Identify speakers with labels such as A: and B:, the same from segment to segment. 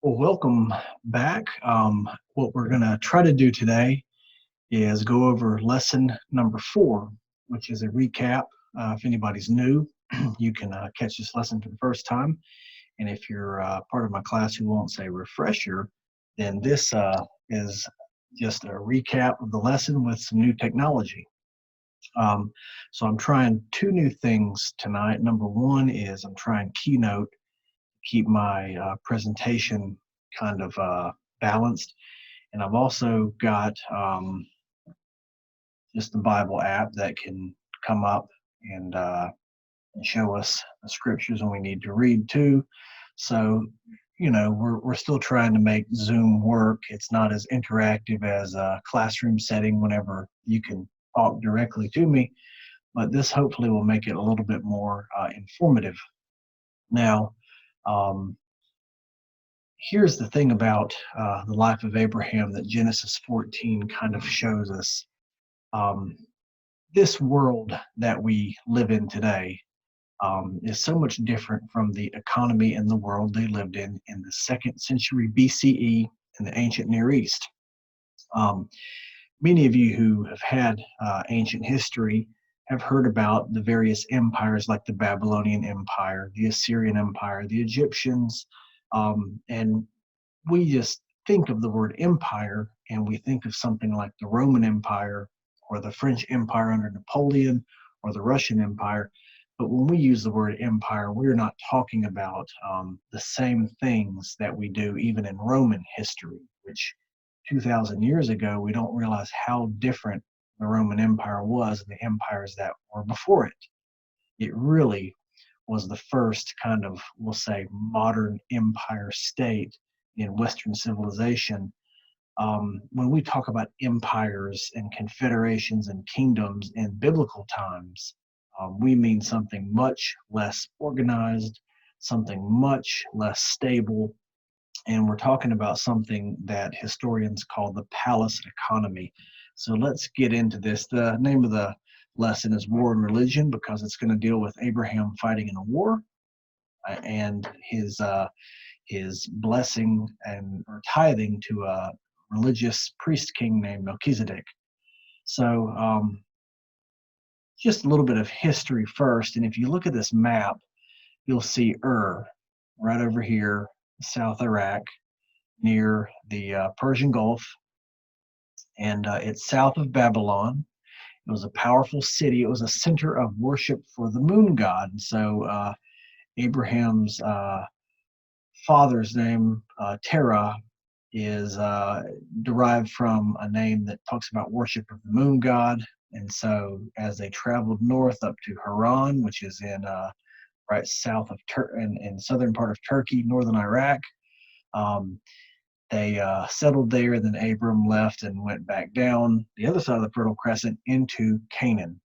A: Well, welcome back. What we're going to try to do today is go over lesson number 4, which is a recap. If anybody's new, you can catch this lesson for the first time. And if you're part of my class who won't say refresher, then this is just a recap of the lesson with some new technology. Um, so I'm trying two new things tonight. Number one is I'm trying Keynote keep my presentation kind of balanced. And I've also got just the Bible app that can come up and, and show us the scriptures when we need to read too. So, we're still trying to make Zoom work. It's not as interactive as a classroom setting whenever you can talk directly to me, but this hopefully will make it a little bit more informative. Now, um, here's the thing about the life of Abraham that Genesis 14 kind of shows us. Um, this world that we live in today is so much different from the economy and the world they lived in the second century BCE in the ancient Near East. Um, Many of you who have had ancient history have heard about the various empires like the Babylonian Empire, the Assyrian Empire, the Egyptians, and we just think of the word empire and we think of something like the Roman Empire or the French Empire under Napoleon or the Russian Empire. But when we use the word empire, we're not talking about the same things that we do even in Roman history, which 2,000 years ago, we don't realize how different the Roman Empire was and the empires that were before it. It really was the first kind of, we'll say, modern empire state in Western civilization. When we talk about empires and confederations and kingdoms in biblical times, we mean something much less organized, something much less stable, and we're talking about something that historians call the palace economy. So let's get into this. The name of the lesson is War and Religion because it's going to deal with Abraham fighting in a war and his blessing and or tithing to a religious priest king named Melchizedek. So just a little bit of history first, and if you look at this map, you'll see right over here, South Iraq, near the Persian Gulf, and it's south of Babylon. It was a powerful city. It was a center of worship for the moon god. So Abraham's father's name, Terah, is derived from a name that talks about worship of the moon god. And so as they traveled north up to Haran, which is in right south of in southern part of Turkey, northern Iraq, um, they settled there, and then Abram left and went back down the other side of the Fertile Crescent into Canaan.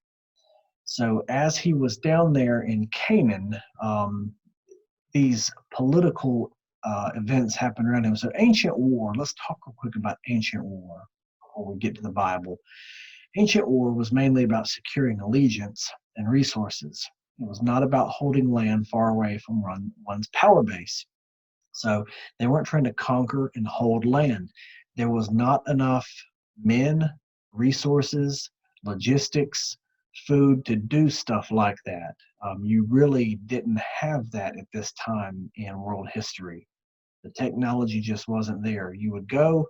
A: So as he was down there in Canaan, these political events happened around him. So ancient war, let's talk real quick about ancient war before we get to the Bible. Ancient war was mainly about securing allegiance and resources. It was not about holding land far away from one's power base. So they weren't trying to conquer and hold land. There was not enough men, resources, logistics, food to do stuff like that. You really didn't have that at this time in world history. The technology just wasn't there. You would go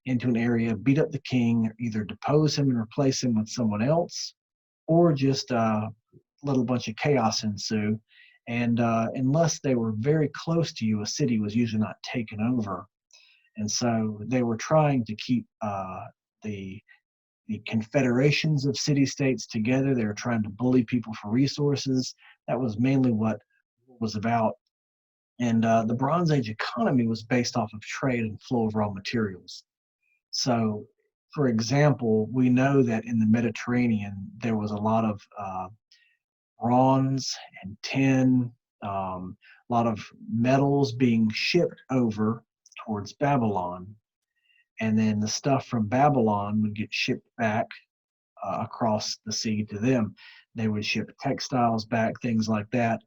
A: into an area, beat up the king, either depose him and replace him with someone else, or just let a bunch of chaos ensue. And unless they were very close to you, a city was usually not taken over. And so they were trying to keep the confederations of city states together. They were trying to bully people for resources. That was mainly what it was about. And the Bronze Age economy was based off of trade and flow of raw materials. So, for example, we know that in the Mediterranean, there was a lot of bronze and tin, a lot of metals being shipped over towards Babylon. And then the stuff from Babylon would get shipped back across the sea to them. They would ship textiles back, things like that.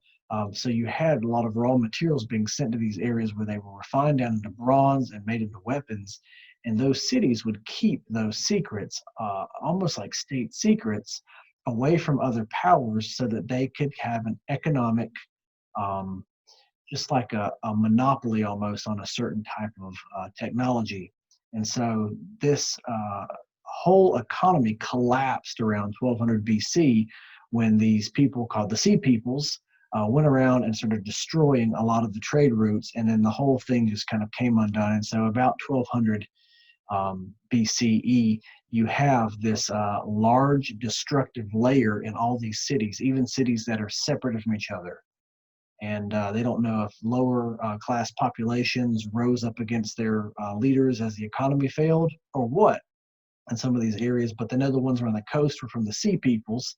A: So you had a lot of raw materials being sent to these areas where they were refined down into bronze and made into weapons. And those cities would keep those secrets, almost like state secrets, away from other powers so that they could have an economic, um, just like a monopoly almost on a certain type of technology. And so this whole economy collapsed around 1200 BC when these people called the Sea Peoples went around and started destroying a lot of the trade routes, and then the whole thing just kind of came undone. And so about 1200 BCE, you have this large destructive layer in all these cities, even cities that are separate from each other. And they don't know if lower class populations rose up against their leaders as the economy failed or what in some of these areas, but they know the ones around the coast were from the Sea Peoples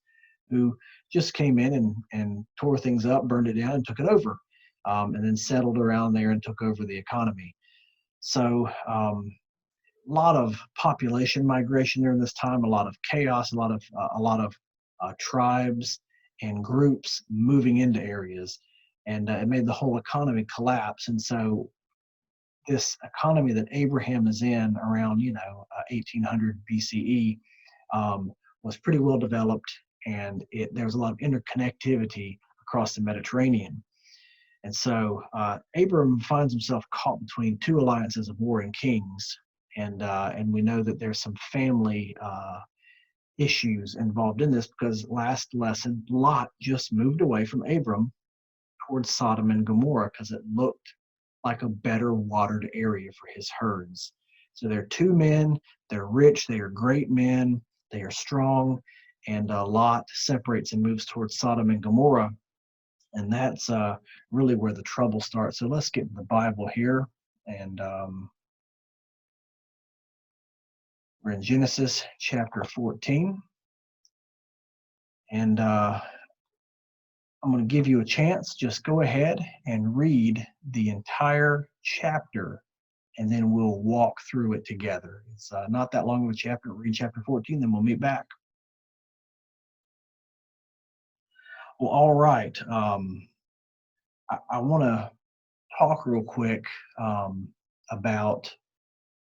A: who just came in and tore things up, burned it down, and took it over, and then settled around there and took over the economy. So a lot of population migration during this time, a lot of chaos, a lot of tribes and groups moving into areas, and it made the whole economy collapse. And so this economy that Abraham is in around 1800 BCE was pretty well developed, and there was a lot of interconnectivity across the Mediterranean. And so Abram finds himself caught between two alliances of warring kings, and we know that there's some family issues involved in this because last lesson, Lot just moved away from Abram towards Sodom and Gomorrah because it looked like a better watered area for his herds. So they're two men, they're rich, they are great men, they are strong, and Lot separates and moves towards Sodom and Gomorrah. And that's really where the trouble starts. So let's get in the Bible here. And we're in Genesis chapter 14. And I'm going to give you a chance. Just go ahead and read the entire chapter, and then we'll walk through it together. It's not that long of a chapter. Read chapter 14, then we'll meet back. Well, all right. I want to talk real quick about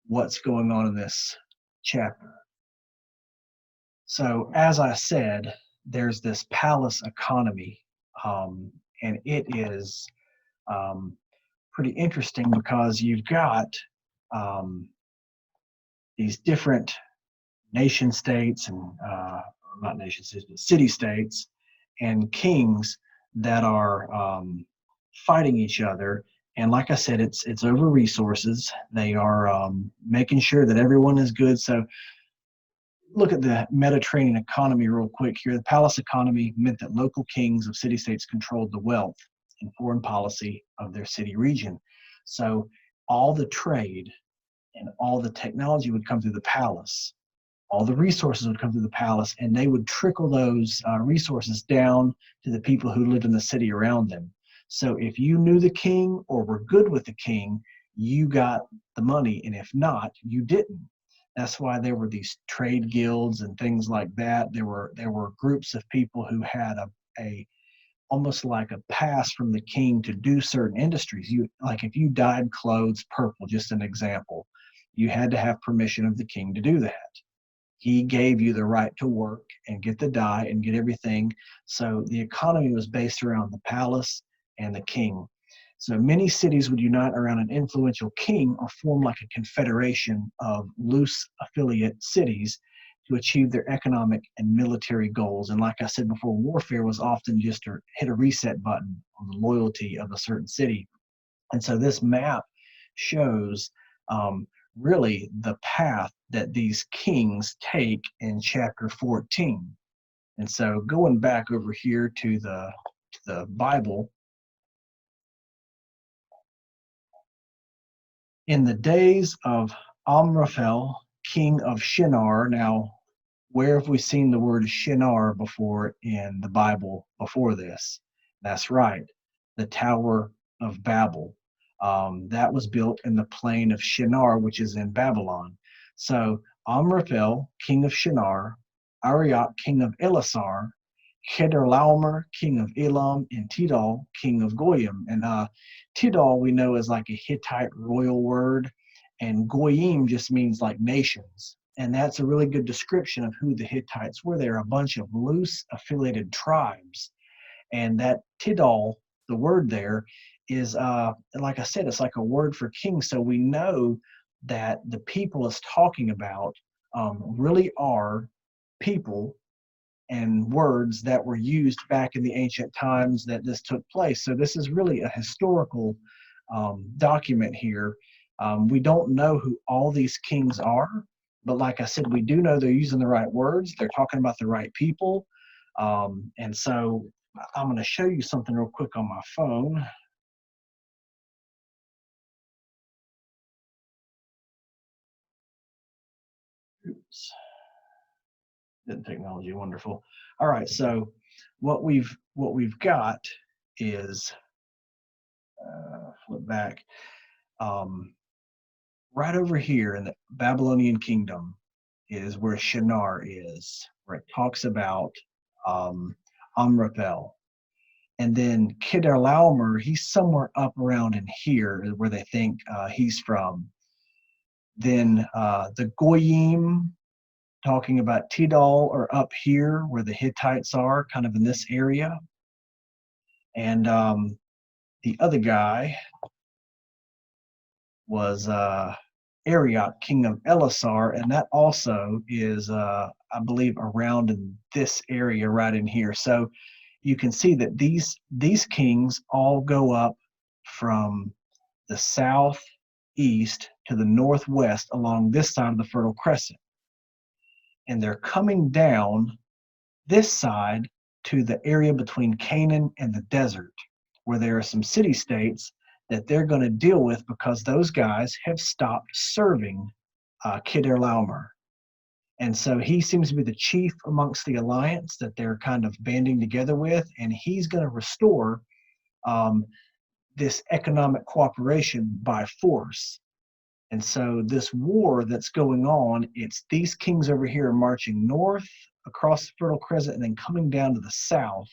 A: what's going on in this chapter. So, as I said, there's this palace economy, and it is pretty interesting because you've got these different nation states and not nation states, but city states and kings that are fighting each other. And like I said, it's over resources. They are making sure that everyone is good. So look at the Mediterranean economy real quick here. The palace economy meant that local kings of city-states controlled the wealth and foreign policy of their city region. So all the trade and all the technology would come through the palace. All the resources would come through the palace, and they would trickle those resources down to the people who lived in the city around them. So if you knew the king or were good with the king, you got the money, and if not, you didn't. That's why there were these trade guilds and things like that. There were groups of people who had a almost like a pass from the king to do certain industries. You like if you dyed clothes purple, just an example, you had to have permission of the king to do that. He gave you the right to work and get the dye and get everything. So the economy was based around the palace and the king. So many cities would unite around an influential king or form like a confederation of loose affiliate cities to achieve their economic and military goals. And like I said before, warfare was often just to hit a reset button on the loyalty of a certain city. And so this map shows really the path that these kings take in chapter 14. And so going back over here to the Bible, in the days of Amraphel, king of Shinar. Now, where have we seen the word Shinar before in the Bible before this? That's right, the Tower of Babel. That was built in the plain of Shinar, which is in Babylon. So Amraphel, king of Shinar, Arioch, king of Elasar, Chedorlaomer, king of Elam, and Tidal, king of Goyim. And Tidal we know is like a Hittite royal word, and Goyim just means like nations. And that's a really good description of who the Hittites were. They're a bunch of loose affiliated tribes. And that Tidal, the word there, is like I said, it's like a word for king. So we know that the people it's talking about really are people and words that were used back in the ancient times that this took place. So this is really a historical document here. We don't know who all these kings are, but like I said, we do know they're using the right words. They're talking about the right people. And so I'm going to show you something real quick on my phone. Oops. Technology, wonderful. All right, so what we've got is flip back. Right over here in the Babylonian kingdom is where Shinar is, where it talks about Amraphel. And then Chedorlaomer, he's somewhere up around in here where they think he's from. Then the Goyim, talking about Tidal, are up here where the Hittites are, kind of in this area. And the other guy was Arioch, king of Elasar, and that also is, I believe, around in this area right in here. So you can see that these kings all go up from the southeast to the northwest along this side of the Fertile Crescent. And they're coming down this side to the area between Canaan and the desert, where there are some city-states that they're going to deal with because those guys have stopped serving Chedorlaomer. And so he seems to be the chief amongst the alliance that they're kind of banding together with, and he's going to restore this economic cooperation by force. And so this war that's going on, it's these kings over here marching north across the Fertile Crescent and then coming down to the south.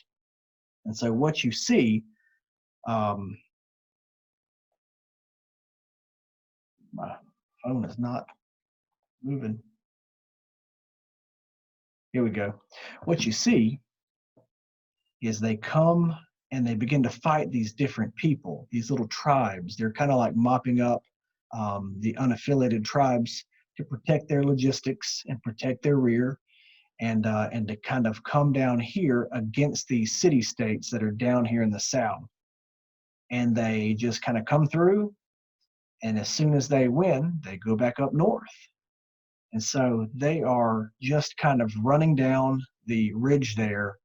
A: And so what you see, my phone is not moving. Here we go. What you see is they come and they begin to fight these different people, these little tribes. They're kind of like mopping up the unaffiliated tribes to protect their logistics and protect their rear, and to kind of come down here against these city-states that are down here in the south. And they just kind of come through, and as soon as they win, they go back up north. And so they are just kind of running down the ridge there,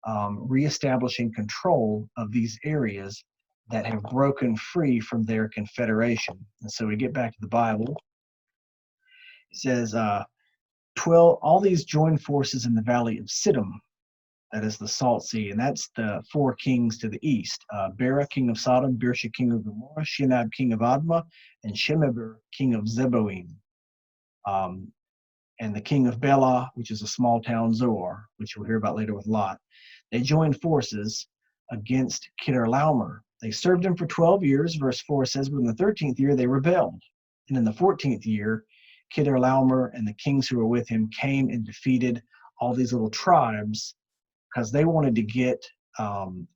A: reestablishing control of these areas that have broken free from their confederation. And so we get back to the Bible. It says, 12, all these joined forces in the valley of Siddim, that is the Salt Sea, and that's the four kings to the east. Bera, king of Sodom, Birsha, king of Gomorrah, Shinab, king of Admah, and Shemeber, king of Zeboim. And the king of Bela, which is a small town, Zoar, which we'll hear about later with Lot. They joined forces against Chedorlaomer. They served him for 12 years. Verse 4 says, but in the 13th year they rebelled. And in the 14th year, Chedorlaomer and the kings who were with him came and defeated all these little tribes because they wanted to get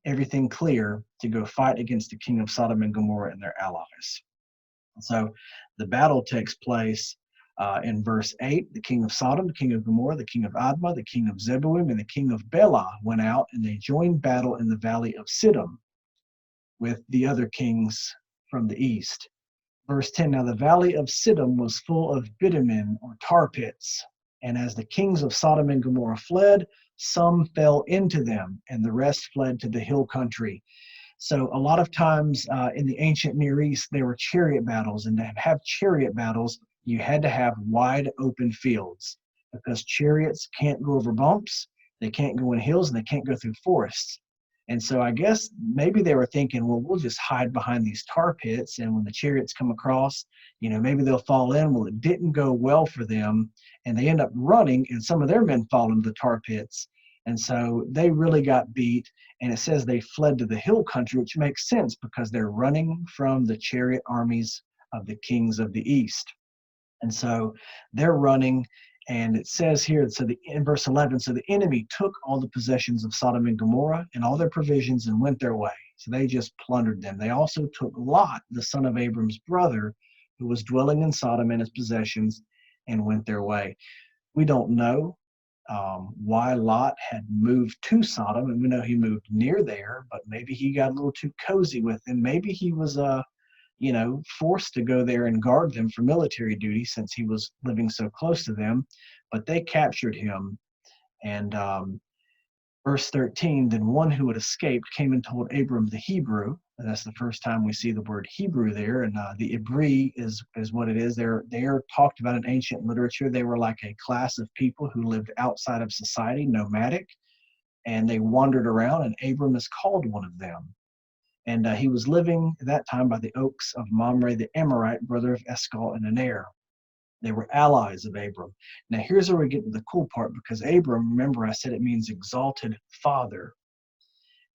A: everything clear to go fight against the king of Sodom and Gomorrah and their allies. And so the battle takes place in verse 8, the king of Sodom, the king of Gomorrah, the king of Admah, the king of Zeboim, and the king of Bela went out, and they joined battle in the valley of Siddim with the other kings from the east. Verse 10, now the valley of Siddim was full of bitumen, or tar pits, and as the kings of Sodom and Gomorrah fled, some fell into them, and the rest fled to the hill country. So a lot of times in the ancient Near East, there were chariot battles, and to have chariot battles, you had to have wide open fields because chariots can't go over bumps, they can't go in hills, and they can't go through forests. And so I guess maybe they were thinking, well, we'll just hide behind these tar pits, and when the chariots come across, maybe they'll fall in. Well, it didn't go well for them, and they end up running, and some of their men fall into the tar pits. And so they really got beat. And it says they fled to the hill country, which makes sense because they're running from the chariot armies of the kings of the east. And so they're running. And it says here, so in verse 11, so the enemy took all the possessions of Sodom and Gomorrah and all their provisions and went their way. So they just plundered them. They also took Lot, the son of Abram's brother, who was dwelling in Sodom, and his possessions, and went their way. We don't know why Lot had moved to Sodom, and we know he moved near there, but maybe he got a little too cozy with them. Maybe he was forced to go there and guard them for military duty since he was living so close to them. But they captured him. And verse 13, then one who had escaped came and told Abram the Hebrew. And that's the first time we see the word Hebrew there. And the Ibri is what it is. They're talked about in ancient literature. They were like a class of people who lived outside of society, nomadic, and they wandered around, and Abram is called one of them. And he was living at that time by the oaks of Mamre the Amorite, brother of Eshcol and Aner. They were allies of Abram. Now here's where we get to the cool part, because Abram, remember I said it means exalted father.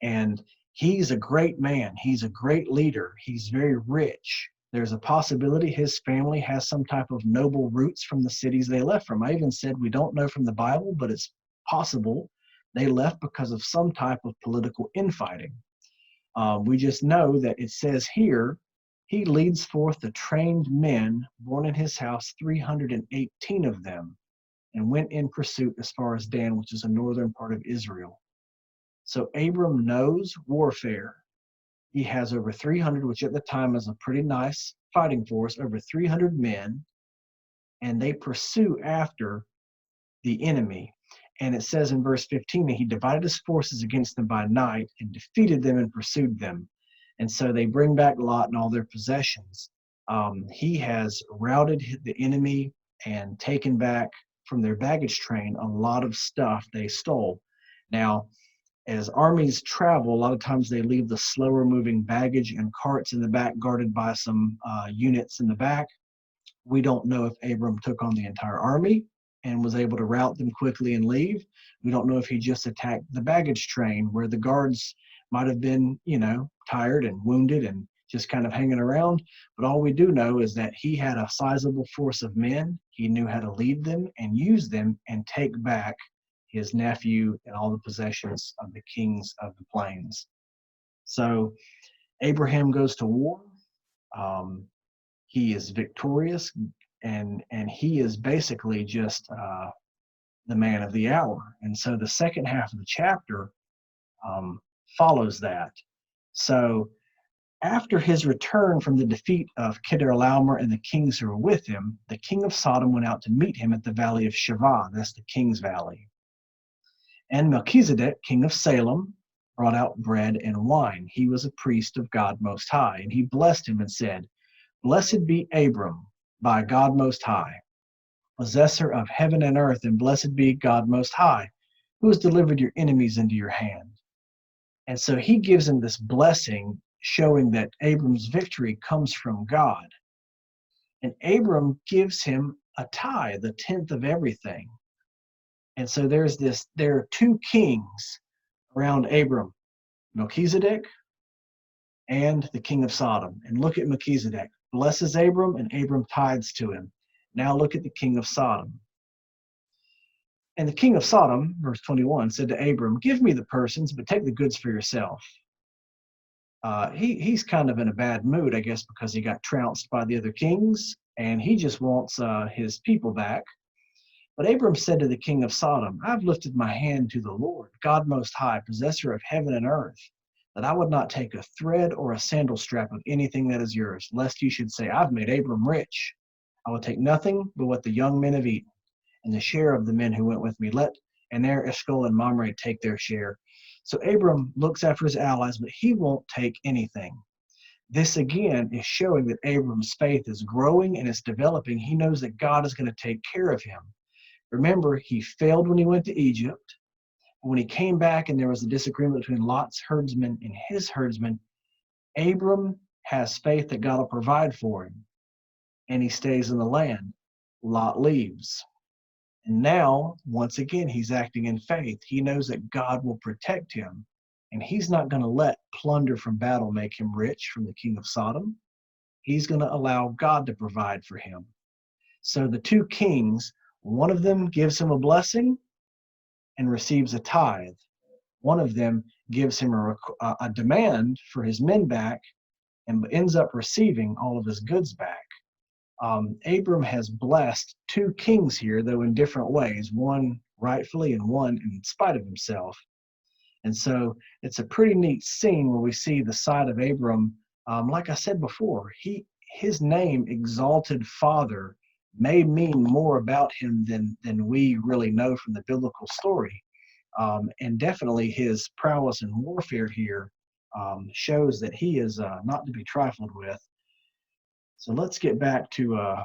A: And he's a great man. He's a great leader. He's very rich. There's a possibility his family has some type of noble roots from the cities they left from. I even said we don't know from the Bible, but it's possible they left because of some type of political infighting. We just know that it says here, he leads forth the trained men born in his house, 318 of them, and went in pursuit as far as Dan, which is a northern part of Israel. So Abram knows warfare. He has over 300, which at the time is a pretty nice fighting force, over 300 men, and they pursue after the enemy. And it says in verse 15 that he divided his forces against them by night and defeated them and pursued them. And so they bring back Lot and all their possessions. He has routed the enemy and taken back from their baggage train a lot of stuff they stole. Now, as armies travel, a lot of times they leave the slower moving baggage and carts in the back, guarded by some units in the back. We don't know if Abram took on the entire army and was able to rout them quickly and leave. We don't know if he just attacked the baggage train where the guards might have been, tired and wounded and just kind of hanging around. But all we do know is that he had a sizable force of men. He knew how to lead them and use them and take back his nephew and all the possessions of the kings of the plains. So Abraham goes to war. He is victorious, and he is basically just the man of the hour. And so the second half of the chapter follows that. So after his return from the defeat of Kedorlaomer and the kings who were with him, the king of Sodom went out to meet him at the valley of Shavah. That's the king's valley. And Melchizedek, king of Salem, brought out bread and wine. He was a priest of God Most High. And he blessed him and said, Blessed be Abram by God Most High, possessor of heaven and earth, and blessed be God Most High, who has delivered your enemies into your hand. And so he gives him this blessing, showing that Abram's victory comes from God. And Abram gives him a tithe, the tenth of everything. And so there are two kings around Abram, Melchizedek and the king of Sodom. And look at Melchizedek, blesses Abram, and Abram tithes to him. Now look at the king of Sodom. And the king of Sodom, verse 21, said to Abram, Give me the persons, but take the goods for yourself. He's kind of in a bad mood, I guess, because he got trounced by the other kings, and he just wants his people back. But Abram said to the king of Sodom, I've lifted my hand to the Lord, God Most High, possessor of heaven and earth, that I would not take a thread or a sandal strap of anything that is yours, lest you should say, I've made Abram rich. I will take nothing but what the young men have eaten, and the share of the men who went with me. Let Aner, Eshcol, and Mamre take their share. So Abram looks after his allies, but he won't take anything. This again is showing that Abram's faith is growing and it's developing. He knows that God is going to take care of him. Remember, he failed when he went to Egypt. When he came back and there was a disagreement between Lot's herdsmen and his herdsmen, Abram has faith that God will provide for him, and he stays in the land. Lot leaves. And now, once again, he's acting in faith. He knows that God will protect him, and he's not going to let plunder from battle make him rich from the king of Sodom. He's going to allow God to provide for him. So the two kings, one of them gives him a blessing and receives a tithe. One of them gives him a demand for his men back and ends up receiving all of his goods back. Abram has blessed two kings here, though in different ways, one rightfully and one in spite of himself. And so it's a pretty neat scene where we see the side of Abram. Like I said before, his name, Exalted Father, may mean more about him than we really know from the biblical story. And definitely his prowess in warfare here shows that he is not to be trifled with. So let's get back to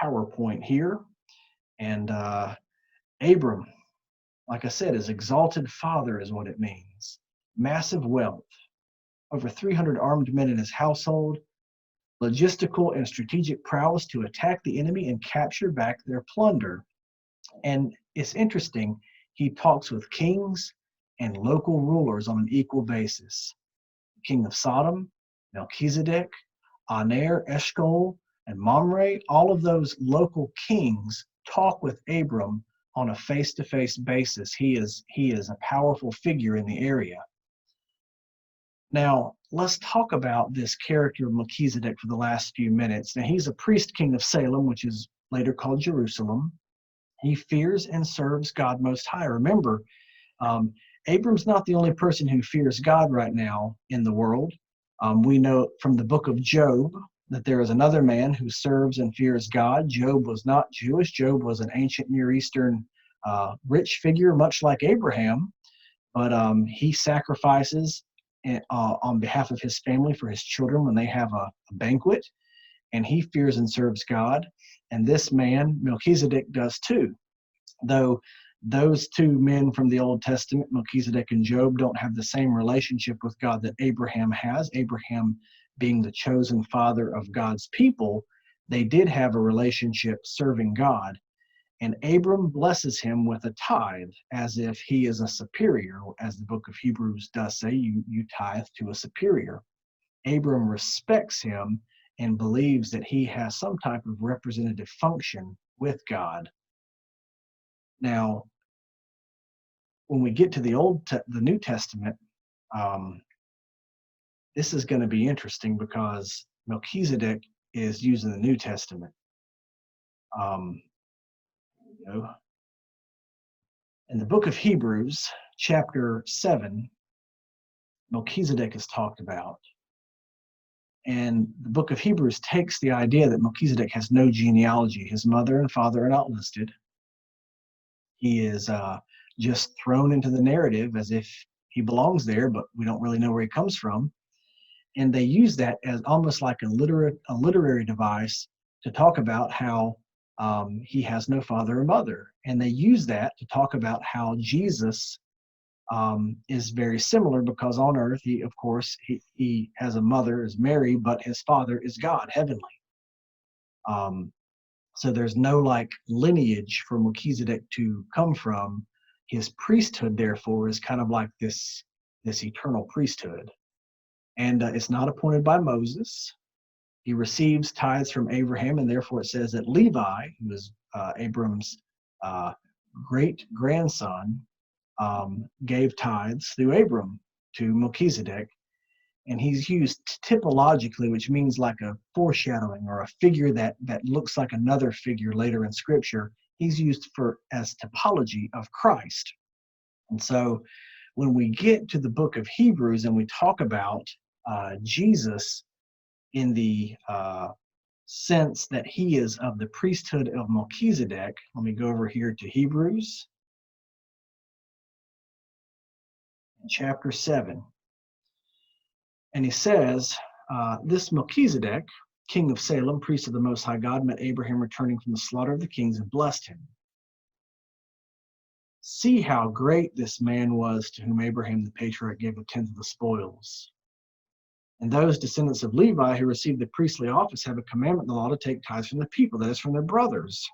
A: PowerPoint here. And Abram, like I said, is exalted father is what it means. Massive wealth, over 300 armed men in his household, logistical and strategic prowess to attack the enemy and capture back their plunder. And it's interesting, he talks with kings and local rulers on an equal basis. The king of Sodom, Melchizedek, Aner, Eshcol, and Mamre, all of those local kings talk with Abram on a face-to-face basis. He is a powerful figure in the area. Now, let's talk about this character of Melchizedek for the last few minutes. Now, he's a priest king of Salem, which is later called Jerusalem. He fears and serves God Most High. Remember, Abram's not the only person who fears God right now in the world. We know from the book of Job that there is another man who serves and fears God. Job was not Jewish. Job was an ancient Near Eastern rich figure, much like Abraham, but he sacrifices on behalf of his family for his children when they have a banquet, and he fears and serves God. And this man, Melchizedek, does too. Though those two men from the Old Testament, Melchizedek and Job, don't have the same relationship with God that Abraham has, Abraham being the chosen father of God's people, they did have a relationship serving God. And Abram blesses him with a tithe as if he is a superior. As the book of Hebrews does say, you tithe to a superior. Abram respects him and believes that he has some type of representative function with God. Now, when we get to the New Testament, this is going to be interesting because Melchizedek is used in the New Testament. In the book of Hebrews, chapter 7, Melchizedek is talked about. And the book of Hebrews takes the idea that Melchizedek has no genealogy. His mother and father are not listed. He is just thrown into the narrative as if he belongs there, but we don't really know where he comes from. And they use that as almost like a literary device to talk about how he has no father or mother. And they use that to talk about how Jesus is very similar, because on earth, he has a mother, is Mary, but his father is God, heavenly. So there's no like lineage for Melchizedek to come from. His priesthood, therefore, is kind of like this eternal priesthood. And it's not appointed by Moses. He receives tithes from Abraham, and therefore it says that Levi, who is Abram's great-grandson, gave tithes through Abram to Melchizedek. And he's used typologically, which means like a foreshadowing or a figure that looks like another figure later in Scripture. He's used as typology of Christ. And so when we get to the book of Hebrews and we talk about Jesus in the sense that he is of the priesthood of Melchizedek, let me go over here to Hebrews chapter 7. And he says, this Melchizedek, king of Salem, priest of the Most High God, met Abraham returning from the slaughter of the kings and blessed him. See how great this man was, to whom Abraham the patriarch gave a tenth of the spoils. And those descendants of Levi who received the priestly office have a commandment in the law to take tithes from the people, that is, from their brothers,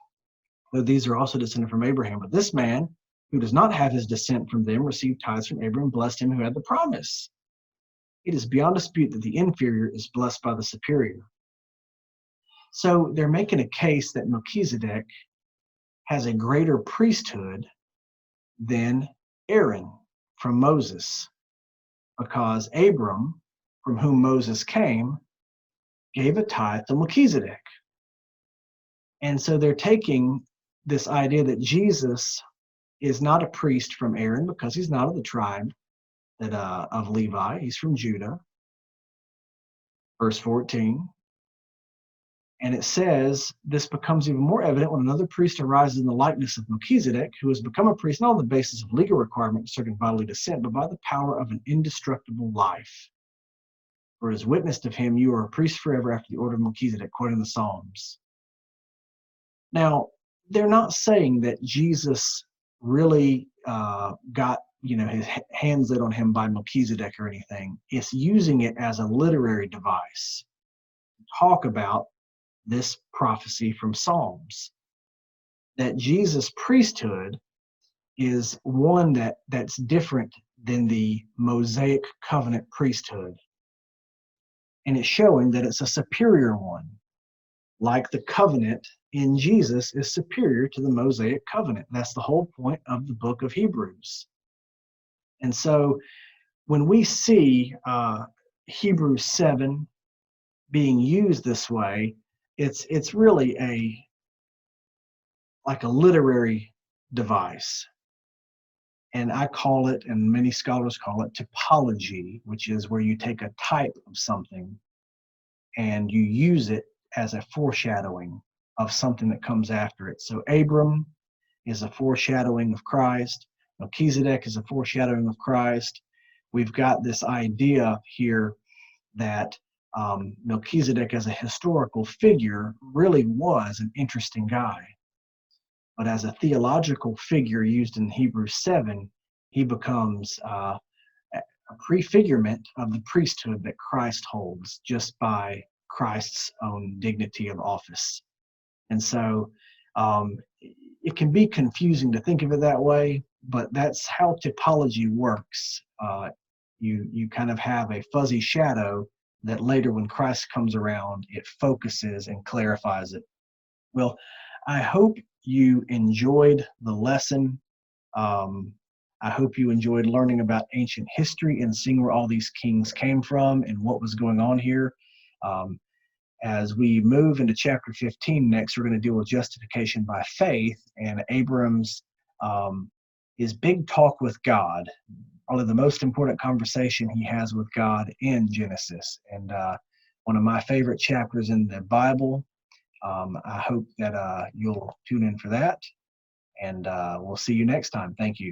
A: though these are also descended from Abraham. But this man, who does not have his descent from them, received tithes from Abraham, blessed him who had the promise. It is beyond dispute that the inferior is blessed by the superior. So they're making a case that Melchizedek has a greater priesthood than Aaron from Moses, because Abram, from whom Moses came, gave a tithe to Melchizedek. And so they're taking this idea that Jesus is not a priest from Aaron because he's not of the tribe of Levi. He's from Judah. Verse 14. And it says, this becomes even more evident when another priest arises in the likeness of Melchizedek, who has become a priest not on the basis of legal requirement concerning bodily descent, but by the power of an indestructible life. For as witnessed of him, you are a priest forever after the order of Melchizedek, quoting the Psalms. Now, they're not saying that Jesus really got his hands laid on him by Melchizedek or anything. It's using it as a literary device to talk about this prophecy from Psalms, that Jesus' priesthood is one that's different than the Mosaic covenant priesthood. And it's showing that it's a superior one, like the covenant in Jesus is superior to the Mosaic covenant. That's the whole point of the book of Hebrews. And so when we see Hebrews 7 being used this way, it's really like a literary device. And I call it, and many scholars call it, typology, which is where you take a type of something and you use it as a foreshadowing of something that comes after it. So Abram is a foreshadowing of Christ. Melchizedek is a foreshadowing of Christ. We've got this idea here that Melchizedek as a historical figure really was an interesting guy. But as a theological figure used in Hebrews 7, he becomes a prefigurement of the priesthood that Christ holds just by Christ's own dignity of office. And so it can be confusing to think of it that way, but that's how typology works. You kind of have a fuzzy shadow that later when Christ comes around, it focuses and clarifies it. Well, I hope you enjoyed the lesson. I hope you enjoyed learning about ancient history and seeing where all these kings came from and what was going on here. As we move into chapter 15 next, we're going to deal with justification by faith and Abram's his big talk with God, probably the most important conversation he has with God in Genesis, and one of my favorite chapters in the Bible. I hope that you'll tune in for that, and we'll see you next time. Thank you.